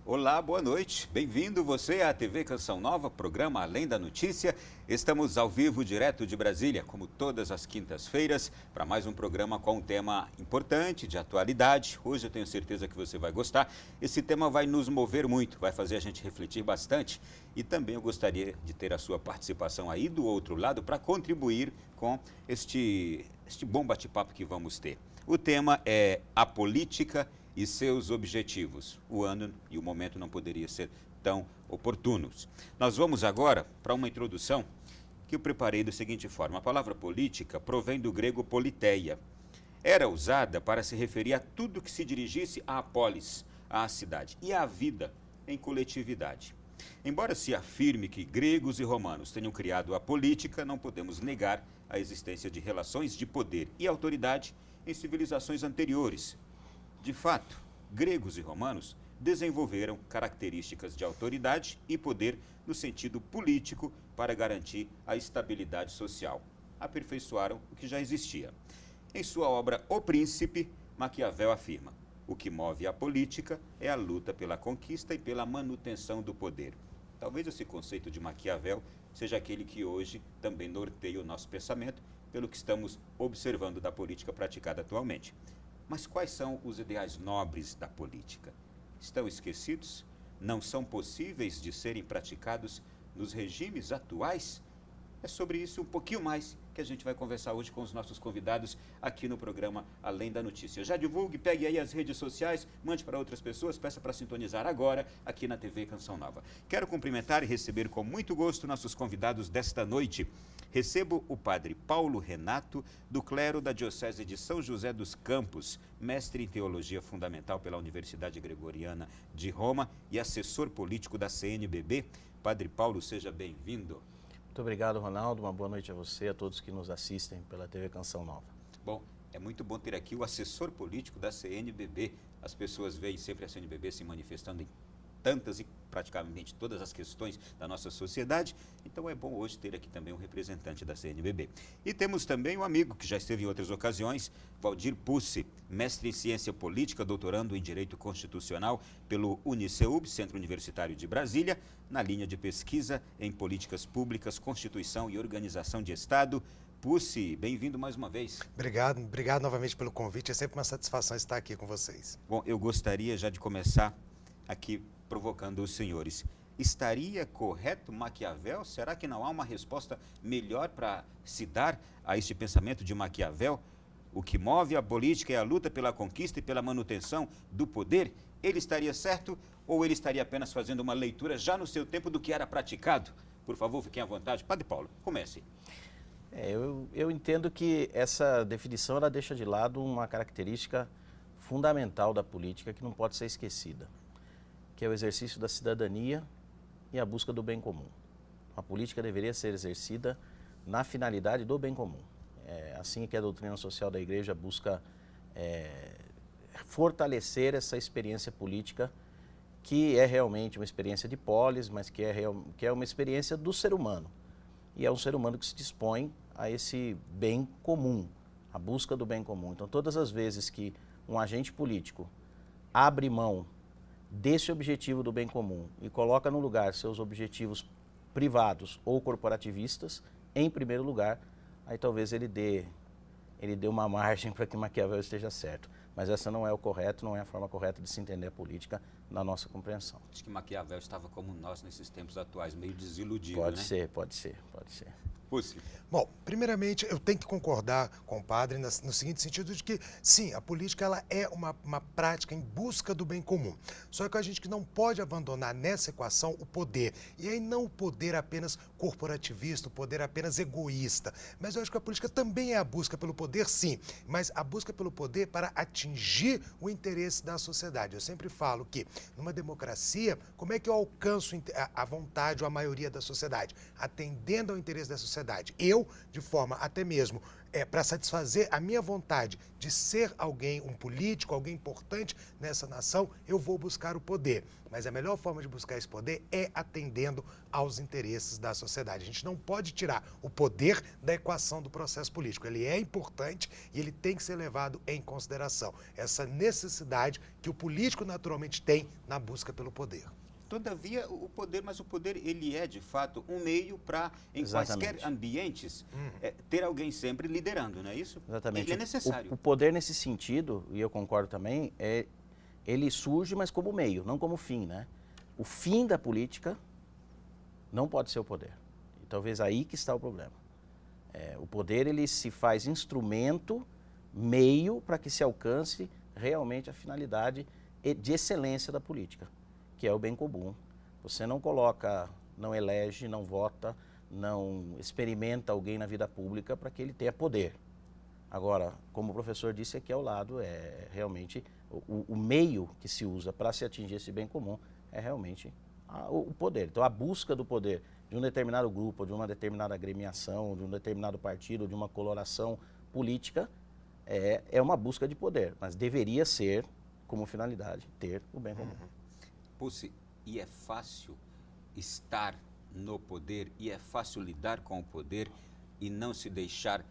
Olá, boa noite. Bem-vindo você à TV Canção Nova, programa Além da Notícia. Estamos ao vivo, direto de Brasília, como todas as quintas-feiras, para mais um programa com um tema importante, de atualidade. Hoje eu tenho certeza que você vai gostar. Esse tema vai nos mover muito, vai fazer a gente refletir bastante. E também eu gostaria de ter a sua participação aí do outro lado para contribuir com este bom bate-papo que vamos ter. O tema é a política e seus objetivos. O ano e o momento não poderia ser tão oportunos. Nós vamos agora para uma introdução que eu preparei da seguinte forma. A palavra política provém do grego politeia. Era usada para se referir a tudo que se dirigisse à polis, à cidade, e à vida em coletividade. Embora se afirme que gregos e romanos tenham criado a política, não podemos negar a existência de relações de poder e autoridade em civilizações anteriores. De fato, gregos e romanos desenvolveram características de autoridade e poder no sentido político para garantir a estabilidade social. Aperfeiçoaram o que já existia. Em sua obra O Príncipe, Maquiavel afirma: o que move a política é a luta pela conquista e pela manutenção do poder. Talvez esse conceito de Maquiavel seja aquele que hoje também norteia o nosso pensamento, pelo que estamos observando da política praticada atualmente. Mas quais são os ideais nobres da política? Estão esquecidos? Não são possíveis de serem praticados nos regimes atuais? É sobre isso um pouquinho mais que a gente vai conversar hoje com os nossos convidados aqui no programa Além da Notícia. Já divulgue, pegue aí as redes sociais, mande para outras pessoas, peça para sintonizar agora aqui na TV Canção Nova. Quero cumprimentar e receber com muito gosto nossos convidados desta noite. Recebo o padre Paulo Renato, do clero da Diocese de São José dos Campos, mestre em Teologia Fundamental pela Universidade Gregoriana de Roma e assessor político da CNBB. Padre Paulo, seja bem-vindo. Muito obrigado, Ronaldo. Uma boa noite a você, a todos que nos assistem pela TV Canção Nova. Bom, é muito bom ter aqui o assessor político da CNBB. As pessoas veem sempre a CNBB se manifestando em tantas e praticamente todas as questões da nossa sociedade, então é bom hoje ter aqui também um representante da CNBB. E temos também um amigo que já esteve em outras ocasiões, Valdir Pucci, mestre em Ciência Política, doutorando em Direito Constitucional pelo Uniceub, Centro Universitário de Brasília, na linha de pesquisa em Políticas Públicas, Constituição e Organização de Estado. Pucci, bem-vindo mais uma vez. Obrigado novamente pelo convite, é sempre uma satisfação estar aqui com vocês. Bom, eu gostaria já de começar aqui provocando os senhores. Estaria correto Maquiavel? Será que não há uma resposta melhor para se dar a este pensamento de Maquiavel? O que move a política é a luta pela conquista e pela manutenção do poder? Ele estaria certo ou ele estaria apenas fazendo uma leitura já no seu tempo do que era praticado? Por favor, fiquem à vontade. Padre Paulo, comece. Eu entendo que essa definição ela deixa de lado uma característica fundamental da política que não pode ser esquecida, que é o exercício da cidadania e a busca do bem comum. A política deveria ser exercida na finalidade do bem comum. É assim que a doutrina social da Igreja busca fortalecer essa experiência política, que é realmente uma experiência de polis, mas que é uma experiência do ser humano. E é um ser humano que se dispõe a esse bem comum, a busca do bem comum. Então, todas as vezes que um agente político abre mão desse objetivo do bem comum e coloca no lugar seus objetivos privados ou corporativistas, em primeiro lugar, aí talvez ele dê uma margem para que Maquiavel esteja certo. Mas essa não é o correto, não é a forma correta de se entender a política na nossa compreensão. Acho que Maquiavel estava como nós nesses tempos atuais, meio desiludido, Pode né? Pode ser. Pucci. Bom, primeiramente eu tenho que concordar com o padre no seguinte sentido de que, sim, a política ela é uma prática em busca do bem comum. Só que a gente que não pode abandonar nessa equação o poder. E aí não o poder apenas corporativista, o poder apenas egoísta. Mas eu acho que a política também é a busca pelo poder, sim. Mas a busca pelo poder para atingir o interesse da sociedade. Eu sempre falo que, numa democracia, como é que eu alcanço a vontade ou a maioria da sociedade? Atendendo ao interesse da sociedade, sociedade. Eu, de forma até mesmo para satisfazer a minha vontade de ser alguém, um político, alguém importante nessa nação, eu vou buscar o poder. Mas a melhor forma de buscar esse poder é atendendo aos interesses da sociedade. A gente não pode tirar o poder da equação do processo político. Ele é importante e ele tem que ser levado em consideração. Essa necessidade que o político naturalmente tem na busca pelo poder. Todavia, o poder, mas o poder, ele é, de fato, um meio para, em Exatamente. quaisquer ambientes, ter alguém sempre liderando, não é isso? Exatamente. Ele é necessário. O poder, nesse sentido, e eu concordo também, ele surge, mas como meio, não como fim, né? O fim da política não pode ser o poder. E talvez aí que está o problema. O poder, ele se faz instrumento, meio, para que se alcance realmente a finalidade de excelência da política, que é o bem comum. Você não coloca, não elege, não vota, não experimenta alguém na vida pública para que ele tenha poder. Agora, como o professor disse aqui ao lado, realmente o meio que se usa para se atingir esse bem comum é realmente o poder. Então, a busca do poder de um determinado grupo, de uma determinada agremiação, de um determinado partido, de uma coloração política, é uma busca de poder, mas deveria ser, como finalidade, ter o bem comum. Pucci, e é fácil estar no poder, e é fácil lidar com o poder e não se deixar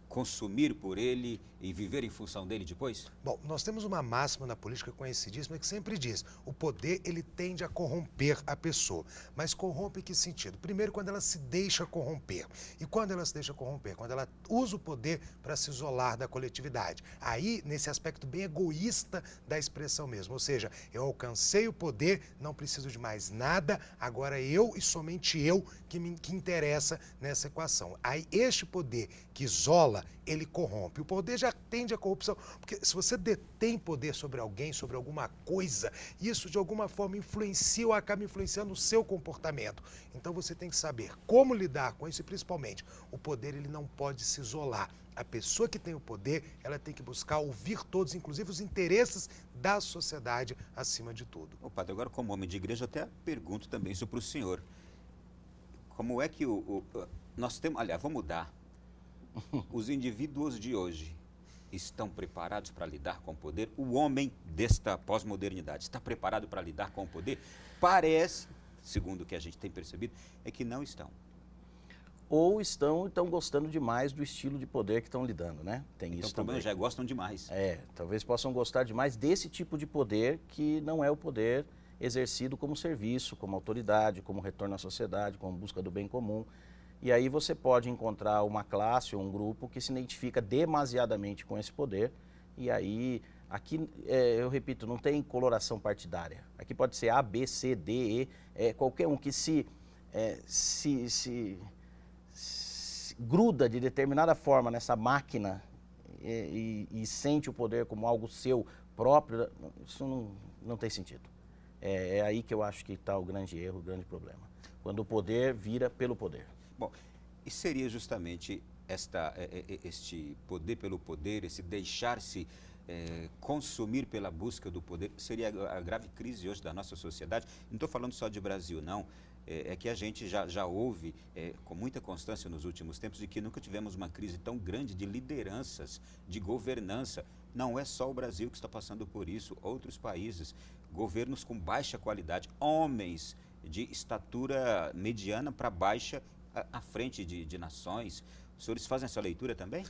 consumir por ele e viver em função dele depois? Bom, nós temos uma máxima na política conhecidíssima que sempre diz: o poder, ele tende a corromper a pessoa. Mas corrompe em que sentido? Primeiro, quando ela se deixa corromper. E quando ela se deixa corromper? Quando ela usa o poder para se isolar da coletividade. Aí, nesse aspecto bem egoísta da expressão mesmo. Ou seja, eu alcancei o poder, não preciso de mais nada, agora eu e somente eu que interessa nessa equação. Aí, este poder que isola, ele corrompe. O poder já tende à corrupção, porque se você detém poder sobre alguém, sobre alguma coisa, isso de alguma forma influencia ou acaba influenciando o seu comportamento. Então você tem que saber como lidar com isso e principalmente, o poder, ele não pode se isolar. A pessoa que tem o poder, ela tem que buscar ouvir todos, inclusive os interesses da sociedade acima de tudo. Ô, padre, agora como homem de igreja, eu até pergunto também isso para o senhor. Como é que nós temos... Aliás, vou mudar. Os indivíduos de hoje estão preparados para lidar com o poder? O homem desta pós-modernidade está preparado para lidar com o poder? Parece, segundo o que a gente tem percebido, é que não estão. Ou estão gostando demais do estilo de poder que estão lidando, né? Tem Então, isso o problema também. já gostam demais. Talvez possam gostar demais desse tipo de poder que não é o poder exercido como serviço, como autoridade, como retorno à sociedade, como busca do bem comum. E aí você pode encontrar uma classe ou um grupo que se identifica demasiadamente com esse poder. E aí, aqui, eu repito, não tem coloração partidária. Aqui pode ser A, B, C, D, E, qualquer um que se gruda de determinada forma nessa máquina e sente o poder como algo seu próprio, isso não tem sentido. É aí que eu acho que está o grande erro, o grande problema. Quando o poder vira pelo poder. Bom, e seria justamente este poder pelo poder, esse deixar-se consumir pela busca do poder, seria a grave crise hoje da nossa sociedade. Não estou falando só de Brasil, não. É que a gente já ouve com muita constância nos últimos tempos de que nunca tivemos uma crise tão grande de lideranças, de governança. Não é só o Brasil que está passando por isso, outros países, governos com baixa qualidade, homens de estatura mediana para baixa à frente de nações. Os senhores fazem essa leitura também?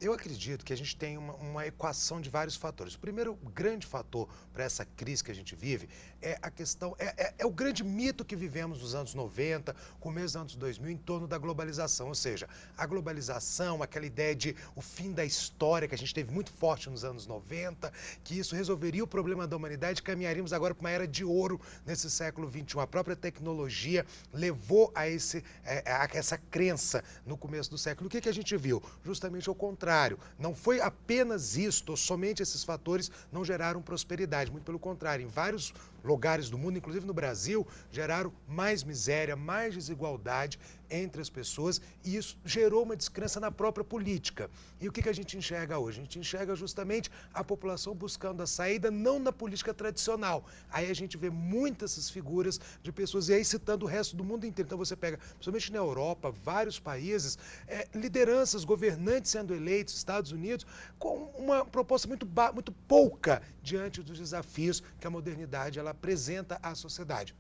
Eu acredito que a gente tem uma equação de vários fatores. O primeiro grande fator para essa crise que a gente vive é a questão, é o grande mito que vivemos nos anos 90, começo dos anos 2000, em torno da globalização. Ou seja, a globalização, aquela ideia de o fim da história que a gente teve muito forte nos anos 90, que isso resolveria o problema da humanidade e caminharíamos agora para uma era de ouro nesse século XXI. A própria tecnologia levou a essa crença no começo do século. O que a gente viu? Justamente o contrário. Não foi apenas isto, ou somente esses fatores não geraram prosperidade. Muito pelo contrário, em vários lugares do mundo, inclusive no Brasil, geraram mais miséria, mais desigualdade entre as pessoas, e isso gerou uma descrença na própria política. E o que a gente enxerga hoje? A gente enxerga justamente a população buscando a saída não na política tradicional. Aí a gente vê muitas essas figuras de pessoas, e aí citando o resto do mundo inteiro. Então você pega, principalmente na Europa, vários países, lideranças, governantes sendo eleitos, Estados Unidos, com uma proposta muito pouca diante dos desafios que a modernidade ela apresenta à sociedade.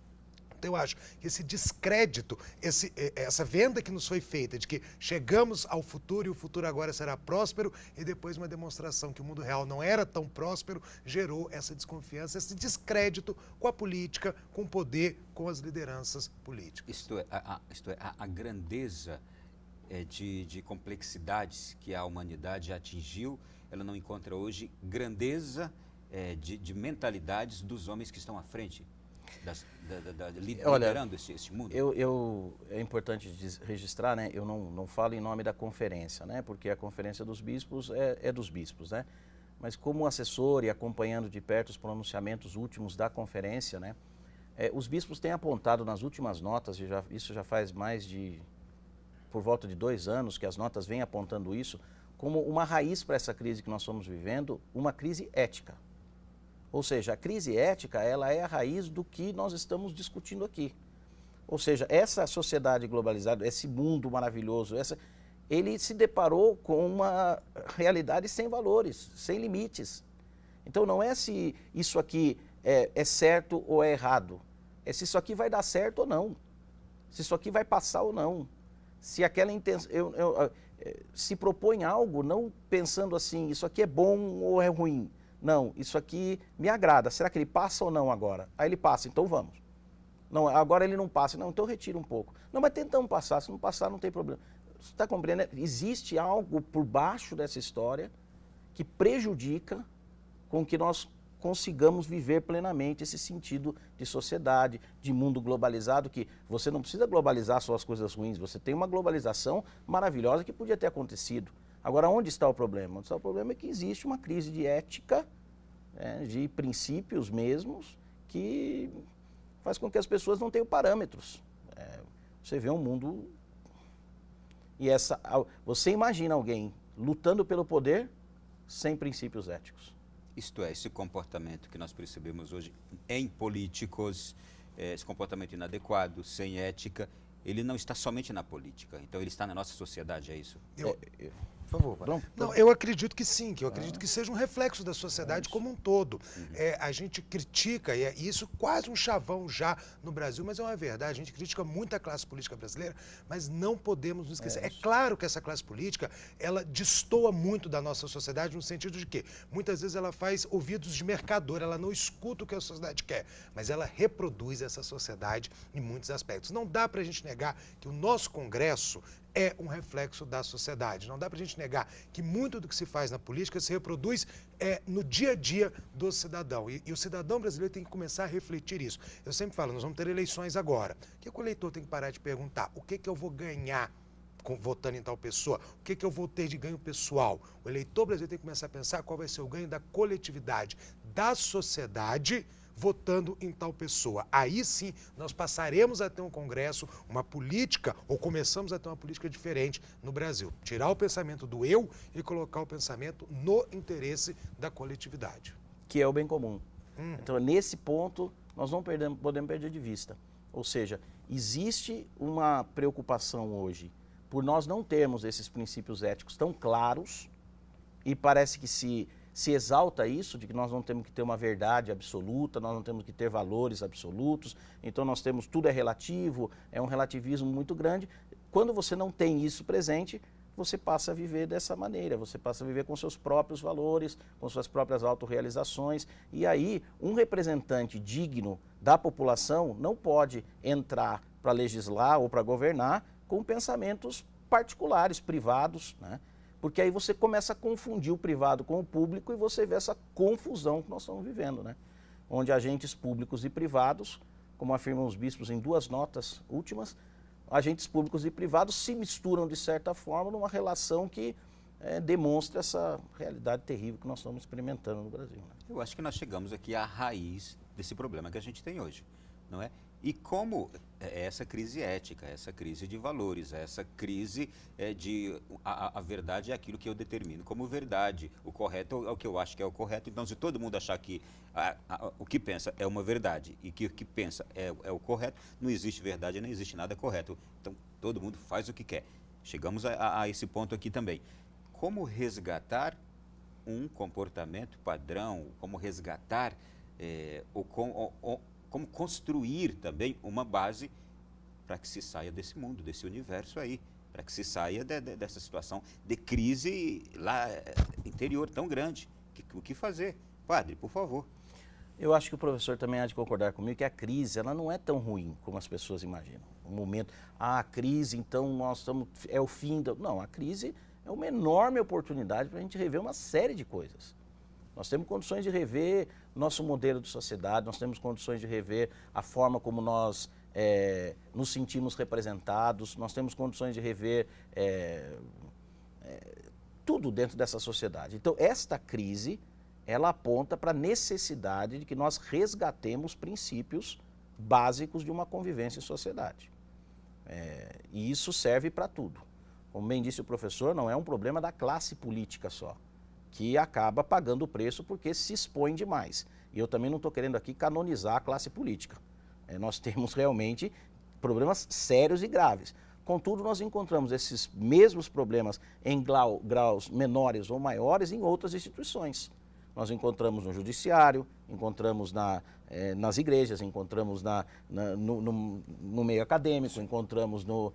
Então, eu acho que esse descrédito, essa venda que nos foi feita de que chegamos ao futuro e o futuro agora será próspero, e depois uma demonstração que o mundo real não era tão próspero, gerou essa desconfiança, esse descrédito com a política, com o poder, com as lideranças políticas. Isto é, a grandeza de complexidades que a humanidade já atingiu, ela não encontra hoje grandeza de mentalidades dos homens que estão à frente. Liderando esse mundo? É importante registrar, né? Eu não falo em nome da conferência, né? Porque a conferência dos bispos é dos bispos, né? Mas como assessor e acompanhando de perto os pronunciamentos últimos da conferência, né? Os bispos têm apontado nas últimas notas, isso já faz por volta de 2 anos que as notas vêm apontando isso, como uma raiz para essa crise que nós estamos vivendo, uma crise ética. Ou seja, a crise ética, ela é a raiz do que nós estamos discutindo aqui. Ou seja, essa sociedade globalizada, esse mundo maravilhoso, ele se deparou com uma realidade sem valores, sem limites. Então não é se isso aqui é certo ou é errado, é se isso aqui vai dar certo ou não, se isso aqui vai passar ou não. Se aquela intenção, se propõe algo não pensando assim, isso aqui é bom ou é ruim. Não, isso aqui me agrada. Será que ele passa ou não agora? Aí ele passa, então vamos. Não, agora ele não passa. Não, então retira um pouco. Não, mas tentamos passar. Se não passar, não tem problema. Você está compreendendo? Existe algo por baixo dessa história que prejudica com que nós consigamos viver plenamente esse sentido de sociedade, de mundo globalizado, que você não precisa globalizar só as coisas ruins, você tem uma globalização maravilhosa que podia ter acontecido. Agora, onde está o problema? Onde está o problema é que existe uma crise de ética, de princípios mesmos, que faz com que as pessoas não tenham parâmetros. Você vê um mundo... E você imagina alguém lutando pelo poder sem princípios éticos. Isto é, esse comportamento que nós percebemos hoje em políticos, esse comportamento inadequado, sem ética, ele não está somente na política, então ele está na nossa sociedade, é isso? Por favor. Não, eu acredito que sim, que eu acredito que seja um reflexo da sociedade como um todo. A gente critica, e isso quase um chavão já no Brasil, mas é uma verdade, a gente critica muito a classe política brasileira, mas não podemos nos esquecer. É claro que essa classe política, ela destoa muito da nossa sociedade no sentido de que muitas vezes ela faz ouvidos de mercador, ela não escuta o que a sociedade quer, mas ela reproduz essa sociedade em muitos aspectos. Não dá para a gente negar que o nosso Congresso é um reflexo da sociedade. Não dá para a gente negar que muito do que se faz na política se reproduz no dia a dia do cidadão. E o cidadão brasileiro tem que começar a refletir isso. Eu sempre falo, nós vamos ter eleições agora. O que o eleitor tem que parar de perguntar? O que eu vou ganhar votando em tal pessoa? O que eu vou ter de ganho pessoal? O eleitor brasileiro tem que começar a pensar qual vai ser o ganho da coletividade, da sociedade, votando em tal pessoa. Aí sim nós passaremos a ter um Congresso, uma política, ou começamos a ter uma política diferente no Brasil. Tirar o pensamento do eu e colocar o pensamento no interesse da coletividade. Que é o bem comum. Então, nesse ponto, nós não podemos perder de vista. Ou seja, existe uma preocupação hoje por nós não termos esses princípios éticos tão claros, e parece que se exalta isso, de que nós não temos que ter uma verdade absoluta, nós não temos que ter valores absolutos, então nós temos tudo é relativo, é um relativismo muito grande. Quando você não tem isso presente, você passa a viver dessa maneira, você passa a viver com seus próprios valores, com suas próprias autorrealizações, e aí um representante digno da população não pode entrar para legislar ou para governar com pensamentos particulares, privados, né? Porque aí você começa a confundir o privado com o público e você vê essa confusão que nós estamos vivendo, né? Onde agentes públicos e privados, como afirmam os bispos em 2 notas últimas, agentes públicos e privados se misturam de certa forma numa relação que demonstra essa realidade terrível que nós estamos experimentando no Brasil, né? Eu acho que nós chegamos aqui à raiz desse problema que a gente tem hoje, não é? E como essa crise ética, essa crise de valores, essa crise de a verdade é aquilo que eu determino como verdade, o correto é o que eu acho que é o correto. Então, se todo mundo achar que o que pensa é uma verdade e que o que pensa é o correto, não existe verdade, não existe nada correto. Então, todo mundo faz o que quer. Chegamos a esse ponto aqui também. Como resgatar um comportamento padrão, como resgatar como construir também uma base para que se saia desse mundo, desse universo aí, para que se saia dessa situação de crise lá interior tão grande. O que fazer? Padre, por favor. Eu acho que o professor também há de concordar comigo que a crise ela não é tão ruim como as pessoas imaginam. Um momento, a crise, então nós estamos, é o fim da... Não, a crise é uma enorme oportunidade para a gente rever uma série de coisas. Nós temos condições de rever nosso modelo de sociedade, nós temos condições de rever a forma como nós nos sentimos representados, nós temos condições de rever tudo dentro dessa sociedade. Então, esta crise, ela aponta para a necessidade de que nós resgatemos princípios básicos de uma convivência em sociedade. E isso serve para tudo. Como bem disse o professor, não é um problema da classe política só, que acaba pagando o preço porque se expõe demais. E eu também não estou querendo aqui canonizar a classe política. Nós temos realmente problemas sérios e graves. Contudo, nós encontramos esses mesmos problemas em graus menores ou maiores em outras instituições. Nós encontramos no judiciário, encontramos nas igrejas, encontramos no meio acadêmico, encontramos no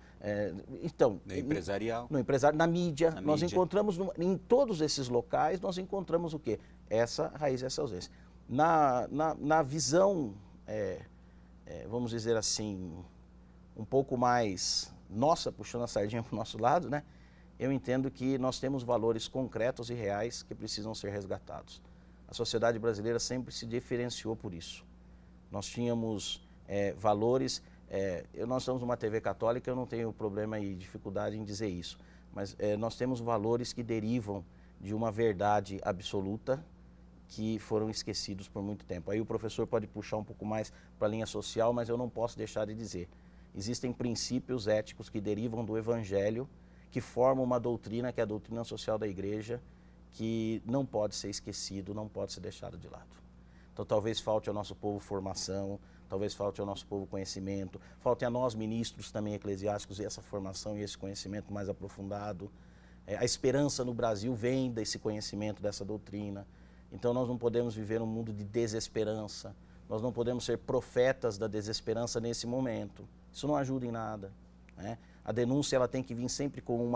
empresarial, na mídia. Nós encontramos em todos esses locais, nós encontramos o quê? Essa raiz, essa ausência. Na visão, vamos dizer assim, um pouco mais nossa, puxando a sardinha para o nosso lado, né? Eu entendo que nós temos valores concretos e reais que precisam ser resgatados. A sociedade brasileira sempre se diferenciou por isso. Nós tínhamos valores, nós somos uma TV católica, eu não tenho problema e dificuldade em dizer isso, mas nós temos valores que derivam de uma verdade absoluta que foram esquecidos por muito tempo. Aí o professor pode puxar um pouco mais para a linha social, mas eu não posso deixar de dizer. Existem princípios éticos que derivam do Evangelho, que formam uma doutrina, que é a doutrina social da Igreja, que não pode ser esquecido, não pode ser deixado de lado. Então talvez falte ao nosso povo formação, talvez falte ao nosso povo conhecimento, falte a nós ministros também eclesiásticos essa formação e esse conhecimento mais aprofundado. A esperança no Brasil vem desse conhecimento, dessa doutrina. Então nós não podemos viver um mundo de desesperança, nós não podemos ser profetas da desesperança nesse momento. Isso não ajuda em nada, né? A denúncia ela tem que vir sempre com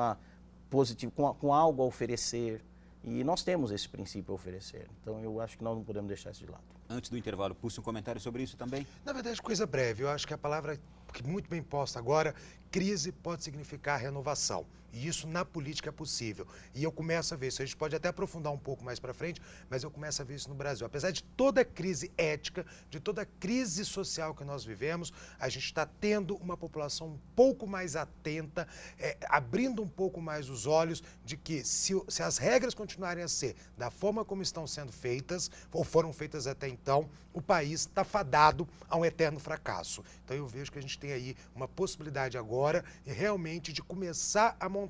com algo a oferecer. E nós temos esse princípio a oferecer. Então, eu acho que nós não podemos deixar isso de lado. Antes do intervalo, puxe um comentário sobre isso também. Na verdade, coisa breve. Eu acho que a palavra que muito bem posta agora, crise pode significar renovação. E isso na política é possível. E eu começo a ver isso. A gente pode até aprofundar um pouco mais para frente, mas eu começo a ver isso no Brasil. Apesar de toda a crise ética, de toda a crise social que nós vivemos, a gente está tendo uma população um pouco mais atenta, abrindo um pouco mais os olhos de que se as regras continuarem a ser da forma como estão sendo feitas, ou foram feitas até então, o país está fadado a um eterno fracasso. Então eu vejo que a gente tem aí uma possibilidade agora realmente de começar a montar.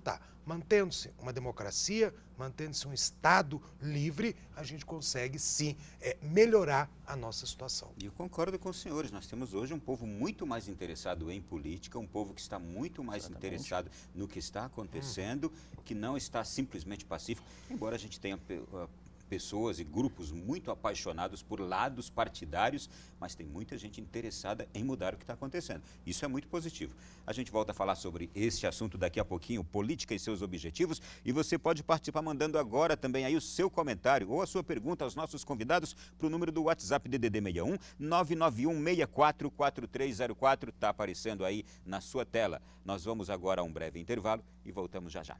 Mantendo-se uma democracia, mantendo-se um Estado livre, a gente consegue sim melhorar a nossa situação. E eu concordo com os senhores, nós temos hoje um povo muito mais interessado em política, um povo que está muito mais interessado no que está acontecendo, que não está simplesmente pacífico, embora a gente tenha pessoas e grupos muito apaixonados por lados partidários, mas tem muita gente interessada em mudar o que está acontecendo. Isso é muito positivo. A gente volta a falar sobre este assunto daqui a pouquinho, política e seus objetivos, e você pode participar mandando agora também aí o seu comentário ou a sua pergunta aos nossos convidados para o número do WhatsApp DDD 61 991 64 4304, está aparecendo aí na sua tela. Nós vamos agora a um breve intervalo e voltamos já já.